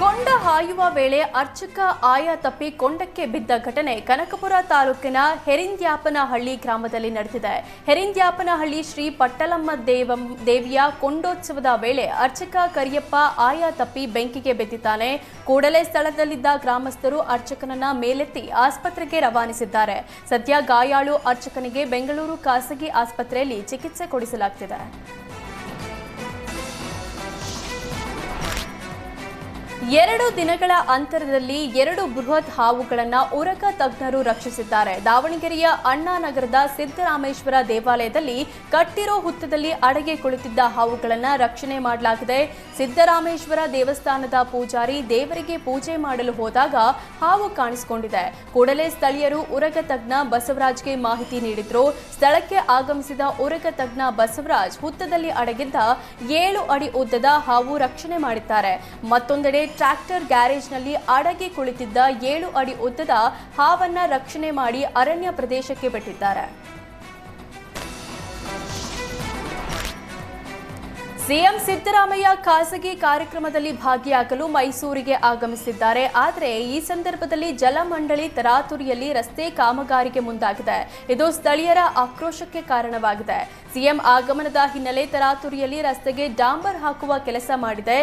ಕೊಂಡ ಹಾಯುವ ವೇಳೆ ಅರ್ಚಕ ಆಯ ತಪ್ಪಿ ಕೊಂಡಕ್ಕೆ ಬಿದ್ದ ಘಟನೆ ಕನಕಪುರ ತಾಲೂಕಿನ ಹೆರಿಂದ್ಯಾಪನಹಳ್ಳಿ ಗ್ರಾಮದಲ್ಲಿ ನಡೆದಿದೆ. ಹೆರಿಂದ್ಯಾಪನಹಳ್ಳಿ ಶ್ರೀ ಪಟ್ಟಲಮ್ಮ ದೇವಿಯ ಕೊಂಡೋತ್ಸವದ ವೇಳೆ ಅರ್ಚಕ ಕರಿಯಪ್ಪ ಆಯ ತಪ್ಪಿ ಬೆಂಕಿಗೆ ಬಿದ್ದಿದ್ದಾನೆ. ಕೂಡಲೇ ಸ್ಥಳದಲ್ಲಿದ್ದ ಗ್ರಾಮಸ್ಥರು ಅರ್ಚಕನನ್ನ ಮೇಲೆತ್ತಿ ಆಸ್ಪತ್ರೆಗೆ ರವಾನಿಸಿದ್ದಾರೆ. ಸದ್ಯ ಗಾಯಾಳು ಅರ್ಚಕನಿಗೆ ಬೆಂಗಳೂರು ಖಾಸಗಿ ಆಸ್ಪತ್ರೆಯಲ್ಲಿ ಚಿಕಿತ್ಸೆ ಕೊಡಿಸಲಾಗುತ್ತಿದೆ. 2 ದಿನಗಳ ಅಂತರದಲ್ಲಿ 2 ಬೃಹತ್ ಹಾವುಗಳನ್ನು ಉರಗ ತಜ್ಞರು ರಕ್ಷಿಸಿದ್ದಾರೆ. ದಾವಣಗೆರೆಯ ಅಣ್ಣಾನಗರದ ಸಿದ್ದರಾಮೇಶ್ವರ ದೇವಾಲಯದಲ್ಲಿ ಕಟ್ಟಿರೋ ಹುತ್ತದಲ್ಲಿ ಅಡಗಿ ಕುಳಿತಿದ್ದ ಹಾವುಗಳನ್ನು ರಕ್ಷಣೆ ಮಾಡಲಾಗಿದೆ. ಸಿದ್ದರಾಮೇಶ್ವರ ದೇವಸ್ಥಾನದ ಪೂಜಾರಿ ದೇವರಿಗೆ ಪೂಜೆ ಮಾಡಲು ಹೋದಾಗ ಹಾವು ಕಾಣಿಸಿಕೊಂಡಿದೆ. ಕೂಡಲೇ ಸ್ಥಳೀಯರು ಉರಗ ತಜ್ಞ ಬಸವರಾಜ್ಗೆ ಮಾಹಿತಿ ನೀಡಿದ್ರು. ಸ್ಥಳಕ್ಕೆ ಆಗಮಿಸಿದ ಉರಗ ತಜ್ಞ ಬಸವರಾಜ್ ಹುತ್ತದಲ್ಲಿ ಅಡಗಿದ್ದ 7 ಅಡಿ ಉದ್ದದ ಹಾವು ರಕ್ಷಣೆ ಮಾಡಿದ್ದಾರೆ. ಮತ್ತೊಂದೆಡೆ ಟ್ರ್ಯಾಕ್ಟರ್ ಗ್ಯಾರೇಜ್ನಲ್ಲಿ ಅಡಗಿ ಕುಳಿತಿದ್ದ 7 ಅಡಿ ಉದ್ದದ ಹಾವನ್ನ ರಕ್ಷಣೆ ಮಾಡಿ ಅರಣ್ಯ ಪ್ರದೇಶಕ್ಕೆ ಬಿಟ್ಟಿದ್ದಾರೆ. ಸಿಎಂ ಸಿದ್ದರಾಮಯ್ಯ ಖಾಸಗಿ ಕಾರ್ಯಕ್ರಮದಲ್ಲಿ ಭಾಗಿಯಾಗಲು ಮೈಸೂರಿಗೆ ಆಗಮಿಸಿದ್ದಾರೆ. ಆದರೆ ಈ ಸಂದರ್ಭದಲ್ಲಿ ಜಲಮಂಡಳಿ ತರಾತುರಿಯಲ್ಲಿ ರಸ್ತೆ ಕಾಮಗಾರಿಗೆ ಮುಂದಾಗಿದೆ. ಇದು ಸ್ಥಳೀಯರ ಆಕ್ರೋಶಕ್ಕೆ ಕಾರಣವಾಗಿದೆ. ಸಿಎಂ ಆಗಮನದ ಹಿನ್ನೆಲೆ ತರಾತುರಿಯಲ್ಲಿ ರಸ್ತೆಗೆ ಡಾಂಬರ್ ಹಾಕುವ ಕೆಲಸ ಮಾಡಿದೆ.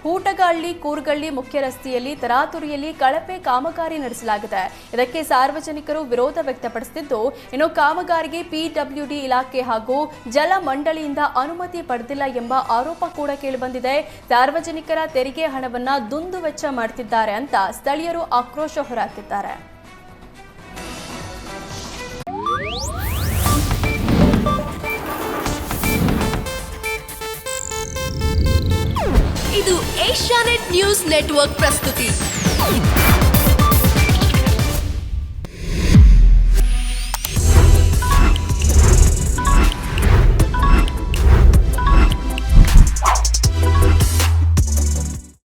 ಹೂಟಗಹಳ್ಳಿ ಕೂರ್ಗಳ್ಳಿ ಮುಖ್ಯ ರಸ್ತೆಯಲ್ಲಿ ತರಾತುರಿಯಲ್ಲಿ ಕಳಪೆ ಕಾಮಗಾರಿ ನಡೆಸಲಾಗಿದೆ. ಇದಕ್ಕೆ ಸಾರ್ವಜನಿಕರು ವಿರೋಧ ವ್ಯಕ್ತಪಡಿಸುತ್ತಿದ್ದು, ಇನ್ನು ಕಾಮಗಾರಿಗೆ ಪಿಡಬ್ಲ್ಯೂಡಿ ಇಲಾಖೆ ಹಾಗೂ ಜಲ ಮಂಡಳಿಯಿಂದ ಅನುಮತಿ ಪಡೆದಿಲ್ಲ ಎಂಬ ಆರೋಪ ಕೂಡ ಕೇಳಿಬಂದಿದೆ. ಸಾರ್ವಜನಿಕರ ತೆರಿಗೆ ಹಣವನ್ನ ದುಂದುವೆಚ್ಚ ಮಾಡುತ್ತಿದ್ದಾರೆ ಅಂತ ಸ್ಥಳೀಯರು ಆಕ್ರೋಶ ಹೊರಹಾಕಿದ್ದಾರೆ. ಇದು ಏಷ್ಯಾನೆಟ್ ನ್ಯೂಸ್ ನೆಟ್ವರ್ಕ್ ಪ್ರಸ್ತುತಿ.